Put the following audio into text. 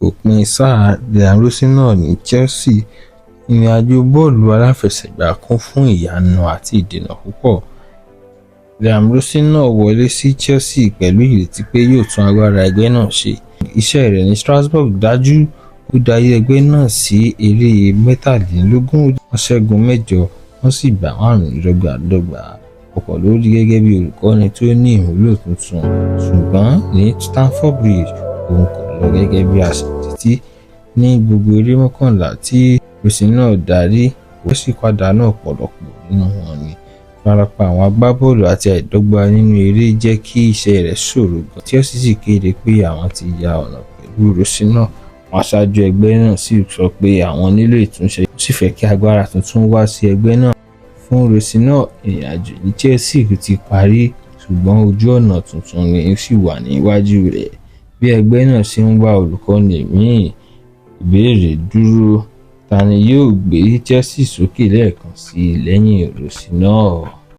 òpin sáà Rosenior ní Chelsea. Ìrìnàjò bọ́ọ̀lù aláfẹsẹ̀gbá kún fún ìyanu àti ìdènà púpọ̀. Rosenior wọlé sí Chelsea pẹ̀lú ìrètí pé yóò tún agbára ẹgbẹ́ náà ṣe. Iṣẹ́ rẹ̀ ní Strasbourg dájú. Ó darí ẹgbẹ́ náà sí eré 17. Wọ́n ṣẹ́gun 8, wọ́n sì gbá 5 dọ́gba. Ọ̀pọ̀ ló rí gẹ́gẹ́ bí olùkọ́ni tó ní ìmúlò tuntun, ṣùgbọ́n ní Stamford Bridge òun kò lọ gẹ́gẹ́ bí àṣà títí. Ní gbogbo eré 11 tí Rosenior darí, ó sì pàdánù ọ̀pọ̀lọpọ̀ nínú wọn ni. Ìfarapa àwọn agbábọ́ọ̀lù àti àìdọ́gba nínú eré jẹ́ kí iṣẹ́ rẹ̀ ṣòro gan. Chelsea sì kéde pé àwọn ti ya ọ̀nà pẹ̀lú Rosenior. Àwọn aṣáájú ẹgbẹ́ náà sì sọ pé àwọn nílò ìtúnṣe, ó sì fẹ́ kí agbára tuntun wá sí ẹgbẹ́ náà. Fún Rosenior, ìrìnàjò ní Chelsea ti parí, ṣùgbọ́n ojú ọ̀nà tuntun ni ó sì wà níwájú rẹ̀. Bí ẹgbẹ́ náà ṣe ń wá olùkọ́ni míì, ìbéèrè dúró: ta ni yóò gbé Chelsea sókè lẹ́ẹ̀kan sí i lẹ́yìn Rosenior?